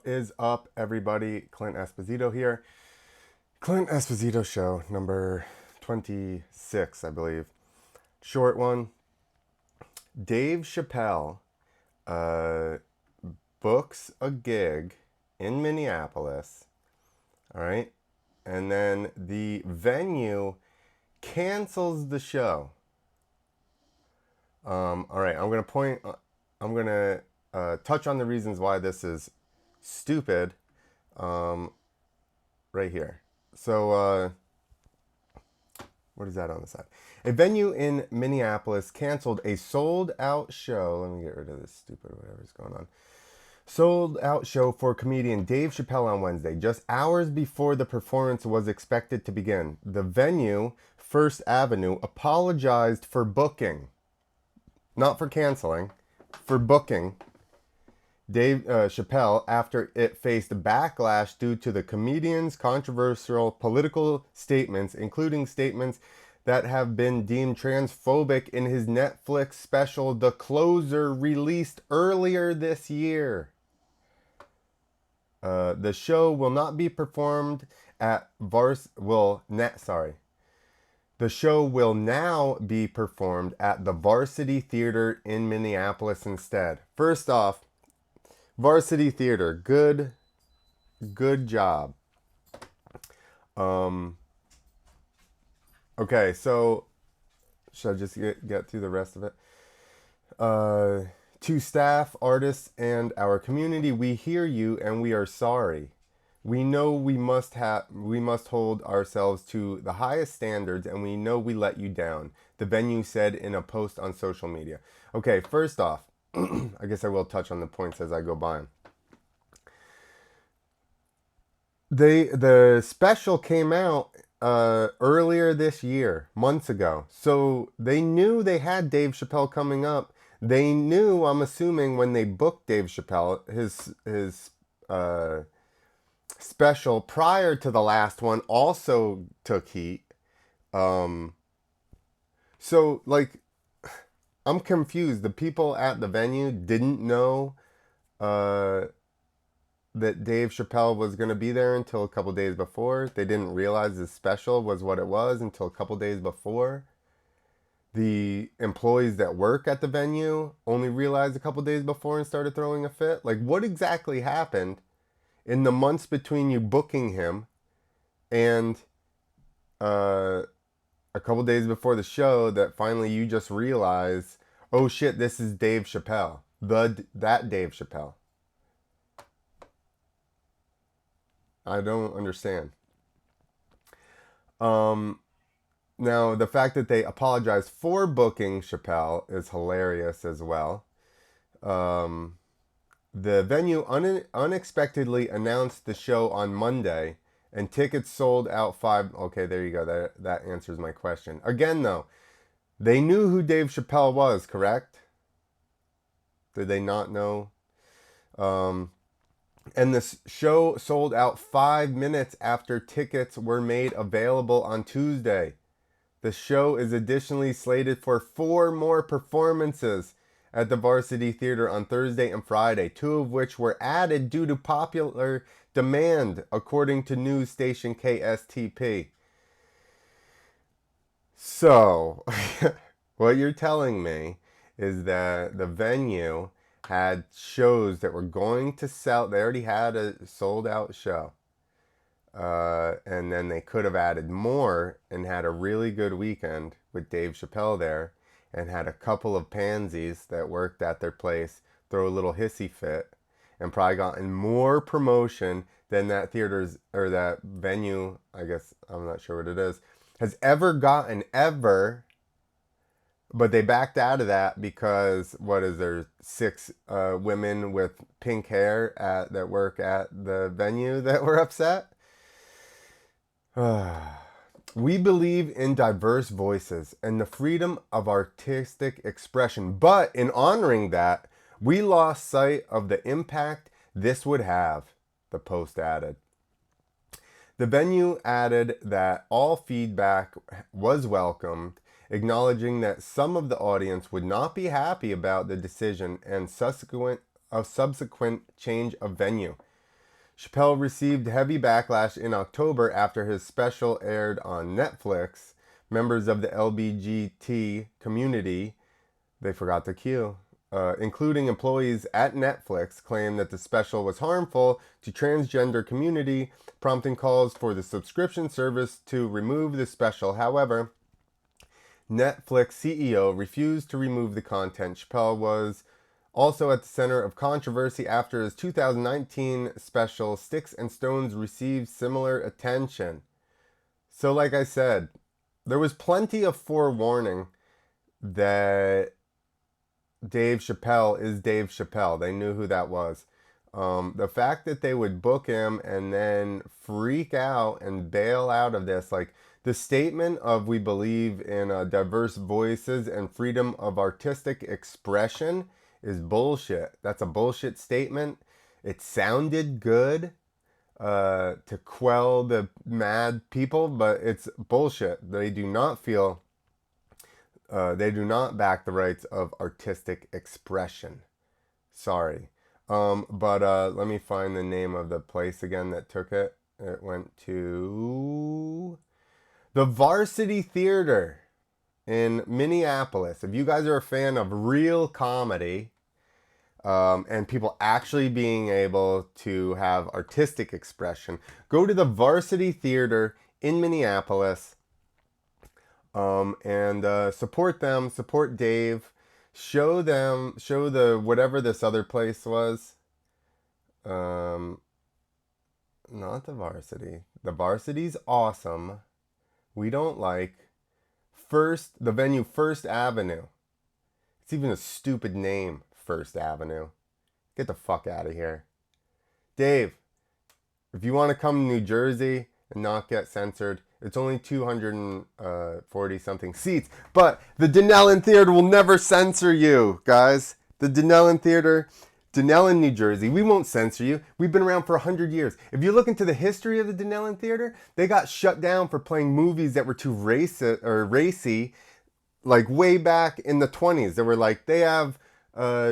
is up, everybody? Clint Esposito here. Clint Esposito Show, number 26, I believe. Short one. Dave Chappelle uh, books a gig in Minneapolis, all right? And then the venue cancels the show. All right, I'm gonna touch on the reasons why this is stupid right here. So, what is that on the side? A venue in Minneapolis canceled a sold out show. Let me get rid of this stupid whatever's going on. Sold out show for comedian Dave Chappelle on Wednesday, just hours before the performance was expected to begin. The venue, First Avenue, apologized for booking, not for canceling, for booking Dave Chappelle after it faced backlash due to the comedian's controversial political statements, including statements that have been deemed transphobic in his Netflix special The Closer, released earlier this year. The show will not be performed at The show will now be performed at the Varsity Theater in Minneapolis instead. First off, Varsity Theater, good job. Okay, so should I just get through the rest of it? To staff, artists, and our community, we hear you and we are sorry. We know we must hold ourselves to the highest standards, and we know we let you down, the venue said in a post on social media. Okay, first off, I guess I will touch on the points as I go by. The special came out earlier this year, months ago. So they knew they had Dave Chappelle coming up. They knew, I'm assuming, when they booked Dave Chappelle, his special prior to the last one also took heat. So like, I'm confused. The people at the venue didn't know that Dave Chappelle was going to be there until a couple days before. They didn't realize his special was what it was until a couple days before. The employees that work at the venue only realized a couple days before and started throwing a fit. Like, what exactly happened in the months between you booking him and a couple days before the show that finally you just realize, oh shit, this is Dave Chappelle, that Dave Chappelle? I don't understand. Now, the fact that they apologized for booking Chappelle is hilarious as well. The venue unexpectedly announced the show on Monday, and tickets sold out five. Okay, there you go. That answers my question. Again, though, they knew who Dave Chappelle was, correct? Did they not know? And this show sold out 5 minutes after tickets were made available on Tuesday. The show is additionally slated for 4 more performances at the Varsity Theater on Thursday and Friday, 2 of which were added due to popular demand, according to news station KSTP. So, what you're telling me is that the venue had shows that were going to sell. They already had a sold out show. And then they could have added more and had a really good weekend with Dave Chappelle there, and had a couple of pansies that worked at their place throw a little hissy fit, and probably gotten more promotion than that theater's or that venue, I guess, I'm not sure what it is, has ever gotten ever. But they backed out of that because, what is there, 6 women with pink hair that work at the venue that were upset? We believe in diverse voices and the freedom of artistic expression, but in honoring that, we lost sight of the impact this would have, the post added. The venue added that all feedback was welcomed, acknowledging that some of the audience would not be happy about the decision and subsequent change of venue. Chappelle received heavy backlash in October after his special aired on Netflix. Members of the LGBT community, they forgot the Q, including employees at Netflix, claimed that the special was harmful to transgender community, prompting calls for the subscription service to remove the special. However, Netflix CEO refused to remove the content. Chappelle was also at the center of controversy after his 2019 special Sticks and Stones received similar attention. So, like I said, there was plenty of forewarning that Dave Chappelle is Dave Chappelle. They knew who that was. The fact that they would book him and then freak out and bail out of this, like the statement of we believe in diverse voices and freedom of artistic expression, is bullshit. That's a bullshit statement. It sounded good to quell the mad people, but it's bullshit. They do not feel, they do not back the rights of artistic expression. Sorry. But let me find the name of the place again that took it. It went to the Varsity Theater in Minneapolis. If you guys are a fan of real comedy and people actually being able to have artistic expression, go to the Varsity Theater in Minneapolis and support them, support Dave. Show the whatever this other place was. Not the Varsity. The Varsity's awesome. We don't like the venue First Avenue. It's even a stupid name, First Avenue. Get the fuck out of here. Dave, if you want to come to New Jersey and not get censored, it's only 240 something seats, but the Denellen Theater will never censor you, guys. The Denellen Theater, Denellen, New Jersey, we won't censor you. We've been around for 100 years. If you look into the history of the Denellen Theater, they got shut down for playing movies that were too racy, like way back in the 20s. They were like, they have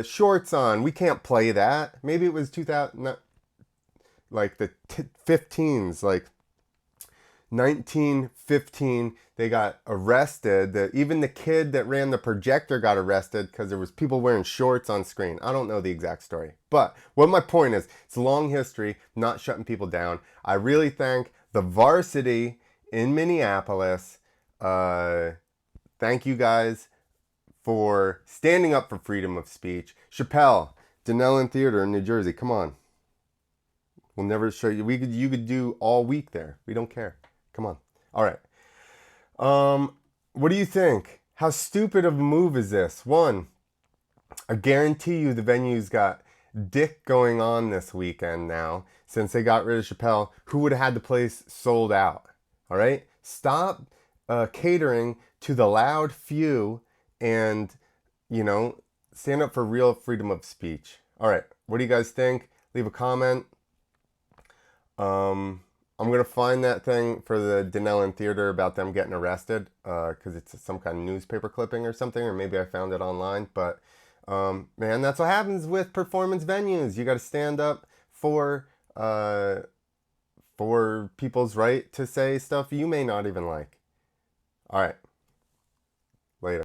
shorts on. We can't play that. Maybe it was 2000, like the 15s, like 1915, they got arrested. Even the kid that ran the projector got arrested because there was people wearing shorts on screen. I don't know the exact story. But what my point is, it's a long history, not shutting people down. I really thank the Varsity in Minneapolis. Thank you guys for standing up for freedom of speech. Chappelle, Denellen Theater in New Jersey, come on. We'll never show you. You could do all week there. We don't care. Come on. All right. What do you think? How stupid of a move is this? One, I guarantee you the venue's got dick going on this weekend now. Since they got rid of Chappelle, who would have had the place sold out? All right? Stop catering to the loud few and, stand up for real freedom of speech. All right. What do you guys think? Leave a comment. I'm going to find that thing for the Denellen Theater about them getting arrested because it's some kind of newspaper clipping or something, or maybe I found it online. But, man, that's what happens with performance venues. You got to stand up for people's right to say stuff you may not even like. All right.